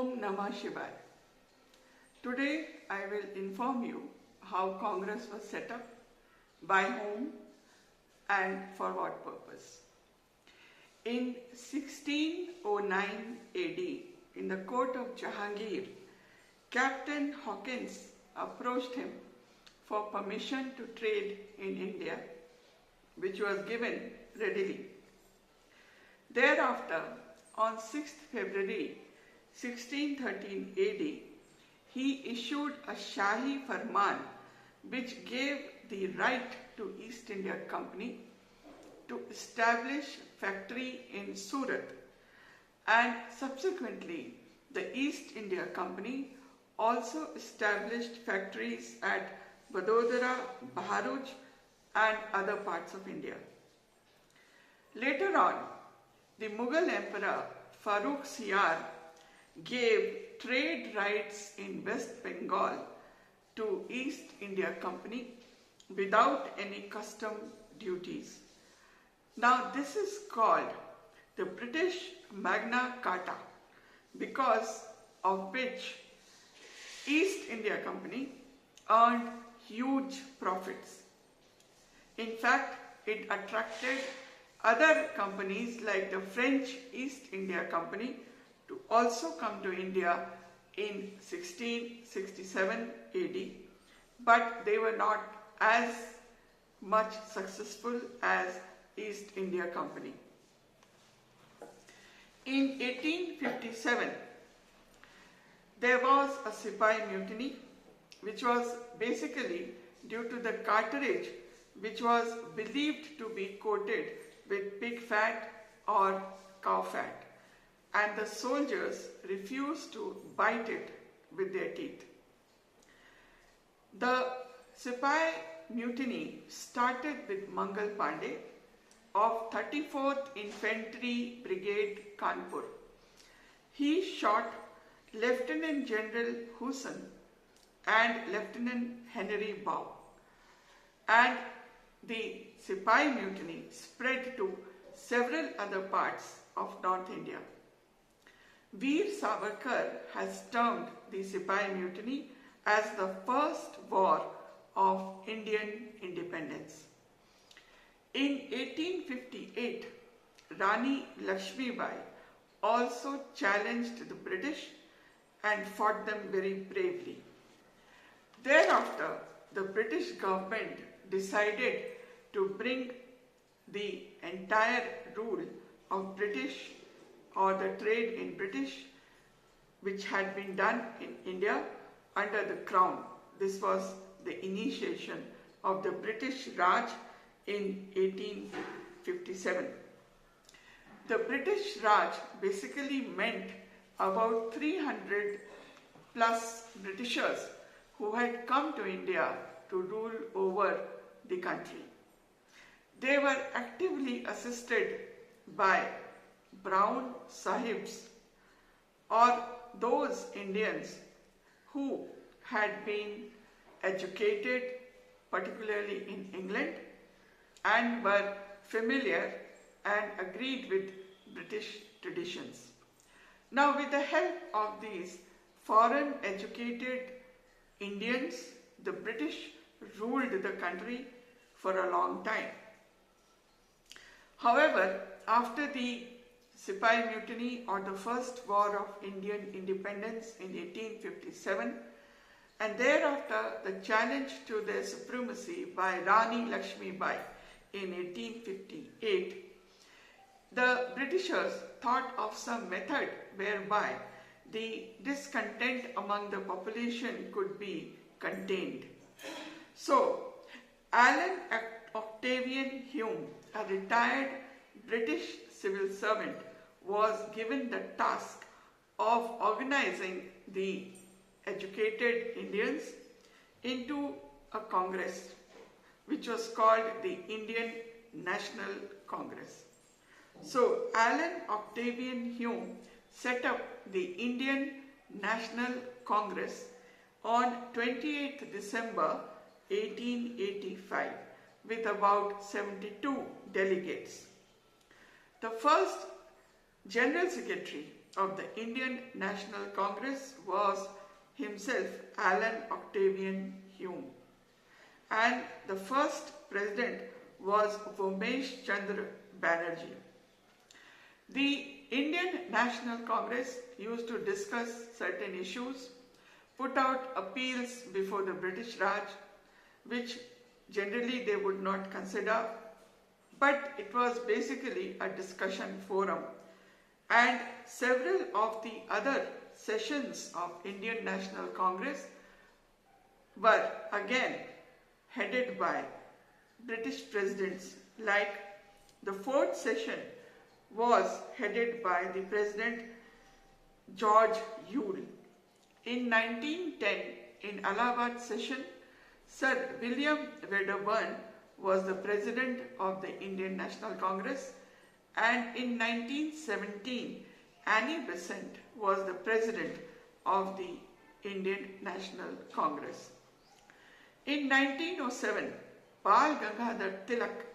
Om Namah Shivaya. Today I will inform you how Congress was set up, by whom and for what purpose. In 1609 AD, in the court of Jahangir, Captain Hawkins approached him for permission to trade in India, which was given readily. Thereafter, on 6th February 1613 AD, he issued a Shahi Farman which gave the right to East India Company to establish factory in Surat, and subsequently the East India Company also established factories at Vadodara, Bharat and other parts of India. Later on, the Mughal Emperor Farooq Siyar gave trade rights in West Bengal to East India Company without any custom duties. Now this is called the British Magna Carta, because of which East India Company earned huge profits. In fact, it attracted other companies like the French East India Company to also come to India in 1667 AD, but they were not as much successful as East India Company. In 1857, there was a Sipahi mutiny, which was basically due to the cartridge which was believed to be coated with pig fat or cow fat, and the soldiers refused to bite it with their teeth. The Sipahi mutiny started with Mangal Pandey of 34th Infantry Brigade, Kanpur. He shot Lieutenant General Hussain and Lieutenant Henry Bow, and the Sipahi mutiny spread to several other parts of North India. Veer Savarkar has termed the Sipahi mutiny as the first war of Indian independence. In 1858, Rani Lakshmibai also challenged the British and fought them very bravely. Thereafter, the British government decided to bring the entire rule of British or the trade in British, which had been done in India, under the Crown. This was the initiation of the British Raj in 1857. The British Raj basically meant about 300 plus Britishers who had come to India to rule over the country. They were actively assisted by Brown Sahibs, or those Indians who had been educated, particularly in England, and were familiar and agreed with British traditions. Now, with the help of these foreign educated Indians, the British ruled the country for a long time. However, after the Sipahi mutiny, or the first war of Indian independence in 1857, and thereafter the challenge to their supremacy by Rani Lakshmibai in 1858, the Britishers thought of some method whereby the discontent among the population could be contained. So, Alan Octavian Hume, a retired British civil servant, was given the task of organizing the educated Indians into a congress, which was called the Indian National Congress. So, Alan Octavian Hume set up the Indian National Congress on 28th December 1885 with about 72 delegates. The first General Secretary of the Indian National Congress was himself Alan Octavian Hume, and the first president was Vomesh Chandra Banerjee. The Indian National Congress used to discuss certain issues, put out appeals before the British Raj, which generally they would not consider, but it was basically a discussion forum. And several of the other sessions of Indian National Congress were again headed by British presidents, like the fourth session was headed by the President George Yule. In 1910, in Allahabad session, Sir William Wedderburn was the President of the Indian National Congress, and in 1917, Annie Besant was the President of the Indian National Congress. In 1907, Bal Gangadhar Tilak,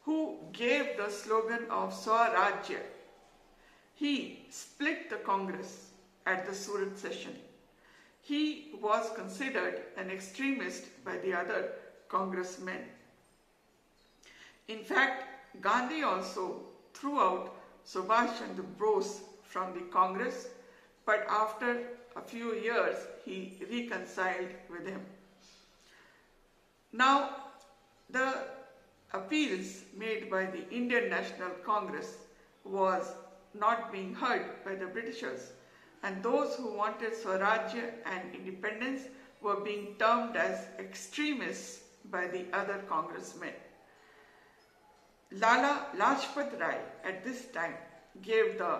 who gave the slogan of Swarajya, he split the Congress at the Surat session. He was considered an extremist by the other congressmen. In fact, Gandhi also threw out Subhash Chandra Bose from the Congress, but after a few years he reconciled with him. Now, the appeals made by the Indian National Congress was not being heard by the Britishers, and those who wanted Swarajya and independence were being termed as extremists by the other congressmen. Lala Lajpat Rai at this time gave the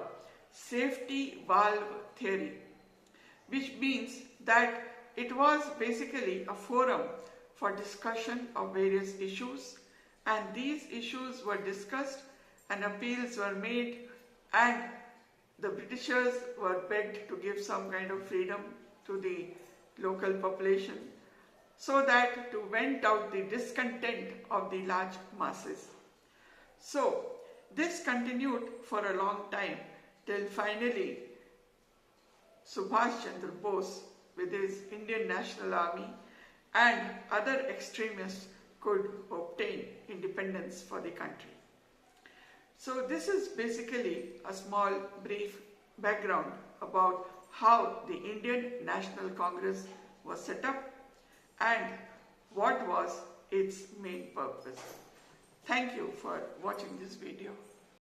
safety valve theory, which means that it was basically a forum for discussion of various issues, and these issues were discussed and appeals were made, and the Britishers were begged to give some kind of freedom to the local population so that to vent out the discontent of the large masses. So this continued for a long time till finally Subhash Chandra Bose with his Indian National Army and other extremists could obtain independence for the country. So this is basically a small brief background about how the Indian National Congress was set up and what was its main purpose. Thank you for watching this video.